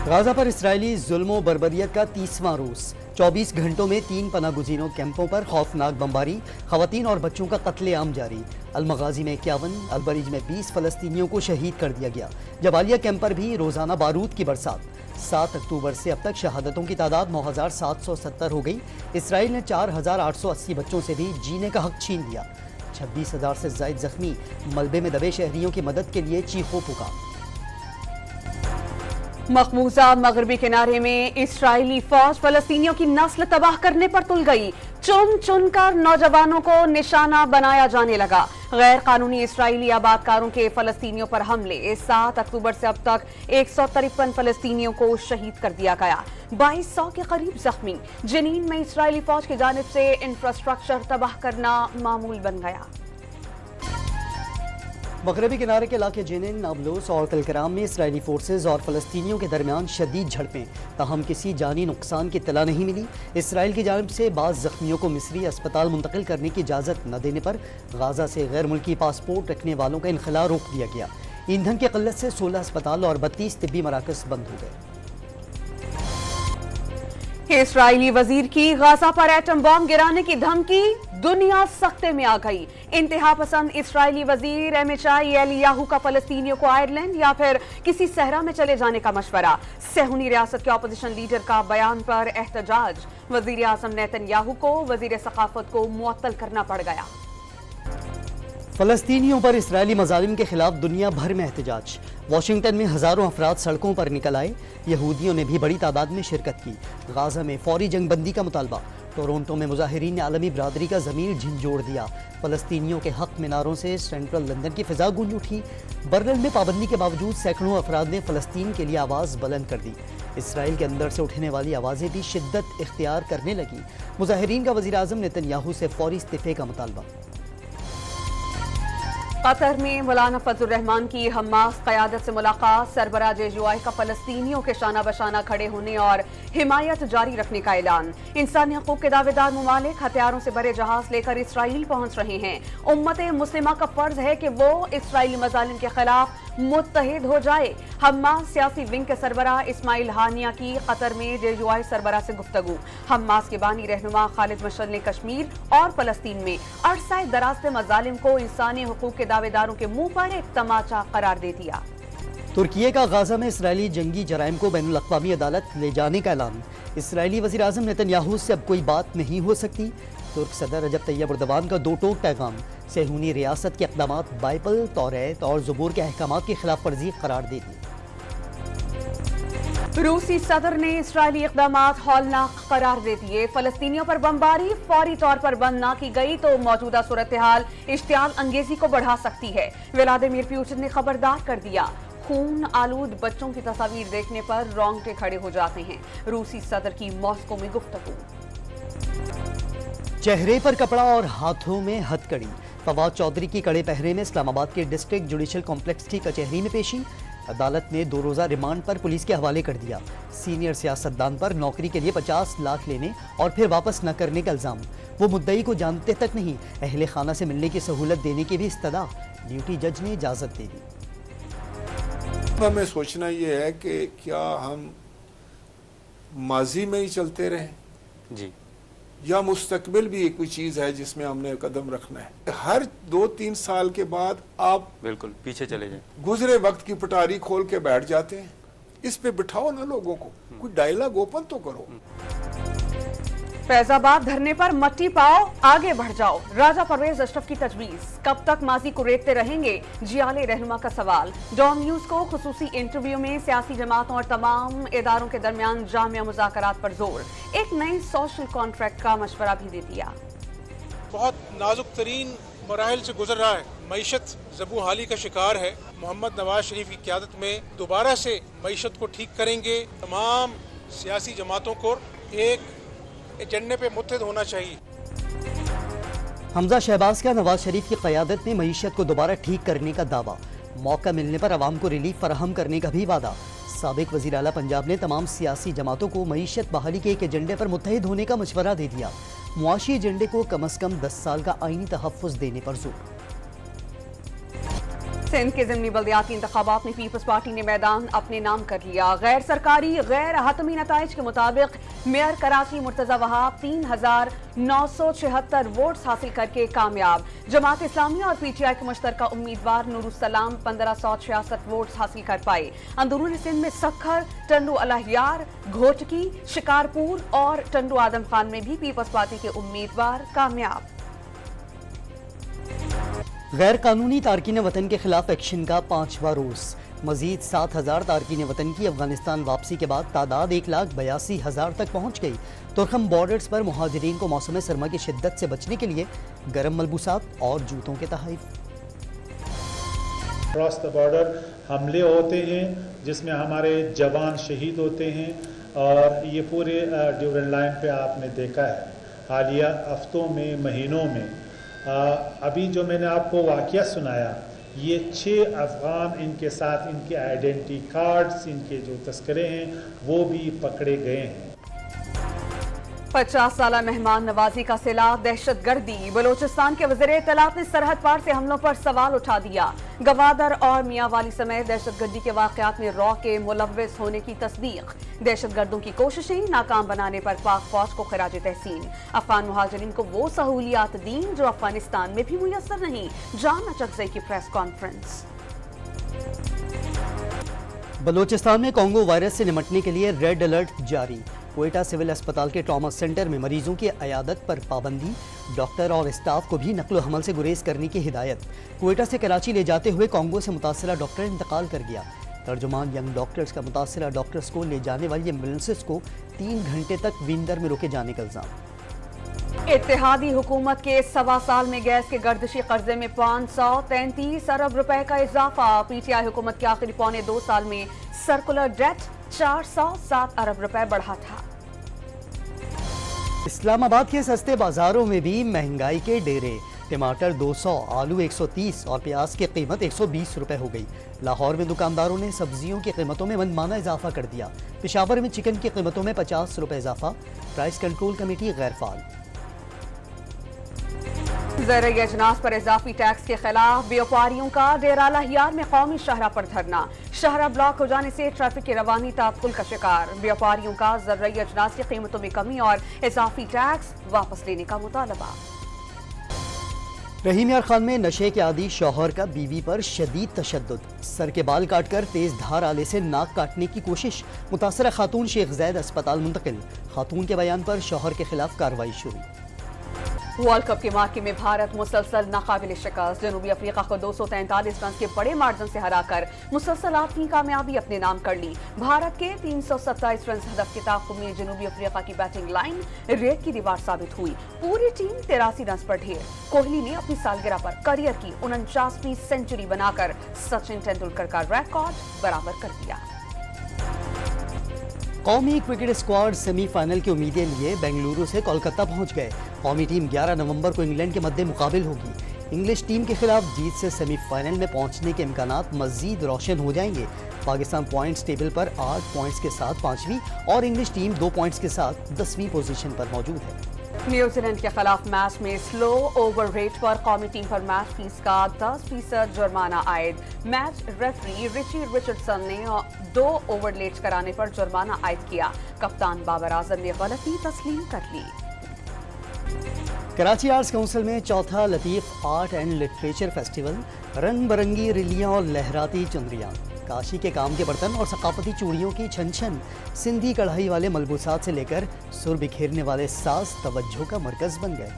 Gaza पर Israeli जुल्म व बर्बरियत का 30वां रोज। 24 घंटों में 3 पनाह गुज़ीरों कैंपों पर खौफनाक बमबारी, खवातीन और बच्चों का कत्लेआम जारी। अलमगाजी में 51, अलबरीज में 20 फलस्तीनियों को शहीद कर दिया गया। जबालिया कैंप पर भी रोजाना बारूद की बरसात। 7 अक्टूबर से अब तक शहादतों की तादाद 9,770 हो गई। इसराइल ने 4,880 बच्चों से भी जीने का हक छीन लिया। 26,000 से ज़ायद जख्मी, मलबे में दबे शहरियों की मदद के लिए चीखों पुकार। मकबूजा मगरबी किनारे में इसराइली फौज फलस्तीनियों की नस्ल तबाह करने पर तुल गई। चुन चुन कर नौजवानों को निशाना बनाया जाने लगा। गैर कानूनी इसराइली आबादकारों के फलस्तीनियों पर हमले। 7 अक्टूबर से अब तक 153 फलस्तीनियों को शहीद कर दिया गया। 2200 के करीब जख्मी। जनीन में इसराइली फौज की जानिब से इंफ्रास्ट्रक्चर तबाह करना मामूल बन गया। मगरबी किनारे के इलाके जेनिन, नाबलूस और तलकराम में इसराइली फोर्सेज और फलस्तीनियों के दरमियान शदीद झड़पें, ताहम किसी जानी नुकसान की इत्तला नहीं मिली। इसराइल की जानिब से बाज़ जख्मियों को मिस्री अस्पताल मुंतकिल करने की इजाज़त न देने पर गाजा से गैर मुल्की पासपोर्ट रखने वालों का इनखला रोक दिया गया। ईंधन की किल्लत से 16 अस्पताल और 32 तिब्बी मराकज़ बंद हो गए। इसराइली वजीर की गाजा पर एटम बम गिराने की धमकी, दुनिया सख्ते में आ गई। इंतहा पसंद इसराइली वजीर एमएचआई एलियाहू का फलस्तीनियों को आयरलैंड या फिर किसी सहरा में चले जाने का मशवरा। सेहूनी रियासत के अपोजिशन लीडर का बयान पर एहतजाज। वजीर आजम नेतन्याहू को वजीर सकाफत को मुअत्तल करना पड़ गया। फलस्तीनियों पर इसराइली मजालिम के खिलाफ दुनिया भर में एहतजाज। वाशिंगटन में हजारों अफराद सड़कों पर निकल आए। यहूदियों ने भी बड़ी तादाद में शिरकत की। गाजा में फौरी जंगबंदी का मुतालबा। टोरंटो में मुजाहिरीन ने आलमी बरादरी का ज़मीर झंझोड़ दिया। फलस्तीनियों के हक मीनारों से सेंट्रल लंदन की फिजा गूंज उठी। बर्लिन में पाबंदी के बावजूद सैकड़ों अफराद ने फलस्तीन के लिए आवाज़ बुलंद कर दी। इसराइल के अंदर से उठने वाली आवाज़ें भी शिद्दत इख्तियार करने लगी। मुजाहिरीन का वज़ीर आज़म नेतन्याहू से फौरी इस्तीफे का मुतालबा। कतर में मौलाना फजलुर रहमान की हमास क़यादत से मुलाकात। सरबराह जेजुआई का फलस्तीनियों के शाना बशाना खड़े होने और हिमायत जारी रखने का ऐलान। इंसानी हकूक़ के दावेदार ममालिक हथियारों से भरे जहाज लेकर इसराइल पहुंच रहे हैं। उम्मत मुस्लिमा का फर्ज है कि वो इसराइली मजालिम के खिलाफ मुत्तहिद हो जाए। हमास सियासी विंग के सरबराह इस्माइल हानिया की कतर में जेजुआई सरबराह से गुफ्तगू। हमास के बानी रहनुमा खालिद मशअल ने कश्मीर और फलस्तीन में अरसा दराज से मजालिम को इंसानी हकूक़ के दावेदारों के मुंह पर एक तमाचा करार दे दिया। तुर्की का गाजा में इसराइली जंगी जराइम को बैनुल अक़वामी अदालत ले जाने का ऐलान। इसराइली वज़ीर आज़म नेतन्याहू से अब कोई बात नहीं हो सकती। तुर्क सदर रजब तैयब एर्दोगान का 2 टोक पैगाम। सेहूनी रियासत के इक़दामात बाइबल, तौरात और ज़बूर के अहकामात की खिलाफ वर्जी करार दे दी। रूसी सदर ने इसराइली इक़दामात हौलनाक करार दे दिए। फलस्तीनियों पर बमबारी फौरी तौर पर बंद न की गई तो मौजूदा सूरत हाल इश्तियाल अंगेजी को बढ़ा सकती है। व्लादिमीर पुतिन ने खबरदार कर दिया। खून आलूद बच्चों की तस्वीर देखने पर रोंगटे खड़े हो जाते हैं। रूसी सदर की मॉस्को में गुफ्तगू। चेहरे पर कपड़ा और हाथों में हथकड़ी। फवाद चौधरी की कड़े पहरे में इस्लामाबाद के डिस्ट्रिक्ट जुडिशल कॉम्प्लेक्स की कचहरी में पेशी। अदालत ने 2 रोज़ा रिमांड पर पुलिस के हवाले कर दिया। सीनियर सियासतदान पर नौकरी के लिए 50 लाख लेने और फिर वापस न करने का इल्ज़ाम। वो मुद्दई को जानते तक नहीं, अहले खाना से मिलने की सहूलत देने की भी इस्तदा। ड्यूटी जज ने इजाज़त दे दी। हमें सोचना ये है कि क्या हम माजी में ही चलते रहें जी, या मुस्तकबिल भी एक कोई चीज़ है जिसमें हमने कदम रखना है। हर 2-3 साल के बाद आप बिल्कुल पीछे चले जाएं। गुजरे वक्त की पटारी खोल के बैठ जाते हैं। इस पे बिठाओ ना लोगों को, कोई डायलॉग ओपन तो करो। फैजाबाद धरने पर मट्टी पाओ, आगे बढ़ जाओ। राजा परवेज अशरफ की तजवीज। कब तक माजी को रेतते रहेंगे, जियाले रहनुमा का सवाल। डॉन न्यूज को खुसूसी इंटरव्यू में सियासी जमातों और तमाम इदारों के दरमियान जामिया मुज़ाकरात पर जोर। एक नए सोशल कॉन्ट्रैक्ट का मशवरा भी दे दिया। बहुत नाजुक तरीन मराहल से गुजर रहा है। मईशत ज़बू हाली का शिकार है। मोहम्मद नवाज शरीफ की क़यादत में दोबारा से मईशत को ठीक करेंगे। तमाम सियासी जमातों को एक एजेंडे पे मुत्तहिद होना चाहिए। हमजा शहबाज का नवाज शरीफ की क़यादत में मईशत को दोबारा ठीक करने का दावा। मौका मिलने पर अवाम को रिलीफ फराहम करने का भी वादा। साबिक वज़ीर आला पंजाब ने तमाम सियासी जमातों को मईशत बहाली के एक एजेंडे पर मुत्तहिद होने का मशवरा दे दिया। मुआशी एजेंडे को कम अज़ कम 10 साल का आईनी तहफ़्फ़ुज़ देने पर जोर। सिंध के ज़िमनी बल्दियाती इंतखाबात में पीपल्स पार्टी ने मैदान अपने नाम कर लिया। गैर सरकारी गैर हतमी नताइज के मुताबिक मेयर कराची मुर्तजा वहाब 3,976 वोट्स हासिल करके कामयाब। जमात इस्लामी और PTI के मुश्तरका उम्मीदवार नूरुस्सलाम 1566 वोट्स हासिल कर पाए। अंदरून सिंध में सखर, टंडू अलहयार, घोटकी, शिकारपुर और टंडू आदम खान में भी पीपल्स पार्टी के उम्मीदवार कामयाब। गैर कानूनी तारकीन वतन के खिलाफ एक्शन का 5वां रोज। मजीद 7,000 तारकीन वतन की अफगानिस्तान वापसी के बाद तादाद 1,82,000 तक पहुँच गई। तुर्खम बॉर्डर्स पर मुहाजिरीन को मौसम सरमा की शिद्दत से बचने के लिए गर्म मलबूसात और जूतों के तहफ़। क्रॉस द बॉर्डर हमले होते हैं जिसमें हमारे जवान शहीद होते हैं और ये पूरे ड्यूरेंट लाइन पे आपने देखा है हालिया हफ्तों में, महीनों में। अभी जो मैंने आपको वाक़या सुनाया, ये 6 अफ़गान, इनके साथ इनके आइडेंटिटी कार्ड्स, इनके जो तस्करे हैं वो भी पकड़े गए हैं। 50 साला मेहमान नवाजी का सिला दहशत गर्दी। बलोचिस्तान के वज़ीर इत्तलात ने सरहद पार से हमलों पर सवाल उठा दिया। गवादर और मियांवाली समेत दहशत गर्दी के वाक़यात में रॉ के मुलव्विस होने की तस्दीक। दहशत गर्दों की कोशिशें नाकाम बनाने पर पाक फौज को खिराज तहसीन। अफगान मुहाजिरीन को वो सहूलियात दी जो अफगानिस्तान में भी मुयस्सर नहीं। जाना चकजई की प्रेस कॉन्फ्रेंस। बलोचिस्तान में कॉन्गो वायरस से निपटने के लिए रेड अलर्ट जारी। कोयटा सिविल अस्पताल के ट्रॉमा सेंटर में मरीजों की अयादत पर पाबंदी। डॉक्टर और स्टाफ को भी नकलो हमल से गुरेज करने की हिदायत। कोयटा से कराची ले जाते हुए कॉन्गो से मुतासरा डॉक्टर इंतकाल कर गया। तर्जुमान यंग डॉक्टर्स का मुतासरा डॉक्टर्स को ले जाने वाली एम्बुलेंसेस को 3 घंटे तक विंडर में रोके जाने का इल्जाम। इत्तेहादी हुकूमत के 1.25 साल में गैस के गर्दिशी कर्जे में 533 अरब रुपए का इजाफा। PTI हुकूमत के आखिरी पौने 2 साल में सर्कुलर डेट 407 अरब रुपए बढ़ा था। इस्लामाबाद के सस्ते बाजारों में भी महंगाई के डेरे। टमाटर 200, आलू 130 और प्याज की कीमत 120 रुपए हो गई। लाहौर में दुकानदारों ने सब्जियों की कीमतों में मनमाना इजाफा कर दिया। पेशावर में चिकन की कीमतों में 50 रुपए इजाफा। प्राइस कंट्रोल कमेटी गैर फाल। ज़राई अजनास पर इजाफी टैक्स के खिलाफ व्यापारियों का डेरा लहियार में कौमी शाहरा पर धरना। शाहरा ब्लॉक हो जाने से ट्रैफिक की रवानी तात्कुल का शिकार। व्यापारियों का ज़राई अजनास की कीमतों में कमी और इजाफी टैक्स वापस लेने का मुतालबा। रहीम यार खान में नशे के आदी शौहर का बीवी पर शदीद तशद्दुद। सर के बाल काटकर तेज धार आले से नाक काटने की कोशिश। मुतासरा खातून शेख जैद अस्पताल मुंतकिल। खातून के बयान पर शौहर के खिलाफ कार्रवाई शुरू। वर्ल्ड कप के मार्के में भारत मुसलसल नाकाबिल शिकस्त। जनूबी अफ्रीका को 243 रन के बड़े मार्जिन से हराकर मुसलसल 8वीं कामयाबी अपने नाम कर ली। भारत के 327 रन हदफ के ताक़ुब में जनूबी अफ्रीका की बैटिंग लाइन रेत की दीवार साबित हुई। पूरी टीम 83 रन पर ढेर। कोहली ने अपनी सालगिरह पर करियर की 49वीं सेंचुरी बनाकर सचिन तेंदुलकर का रिकॉर्ड बराबर कर दिया। कौमी क्रिकेट स्क्वाड सेमीफाइनल की उम्मीदें लिए बेंगलुरु से कोलकाता पहुंच गए। कौमी टीम 11 नवंबर को इंग्लैंड के मद्दे मुकाबिल होगी। इंग्लिश टीम के खिलाफ जीत से सेमीफाइनल में पहुंचने के इम्कानात मजीद रोशन हो जाएंगे। पाकिस्तान पॉइंट्स टेबल पर 8 पॉइंट्स के साथ 5वीं और इंग्लिश टीम 2 पॉइंट्स के साथ 10वीं पोजीशन पर मौजूद है। न्यूजीलैंड के खिलाफ मैच में स्लो ओवर रेट पर कौमी टीम पर मैच फीस का 10% जुर्माना आयद। मैच रेफरी रिची रिचर्डसन ने 2 ओवर लेट कराने पर जुर्माना आयद किया। कप्तान बाबर आजम ने गलती तस्लीम कर ली। कराची आर्ट्स काउंसिल में चौथा Latif art and literature festival. रंग बरंगी रिलियां और लहराती चुनरियां। काशी के काम के बर्तन और सकाफती चूड़ियों की छन छन। सिंधी कढ़ाई वाले मलबूसात से लेकर सुर बिखेरने वाले साज तवज्जो का मरकज बन गए।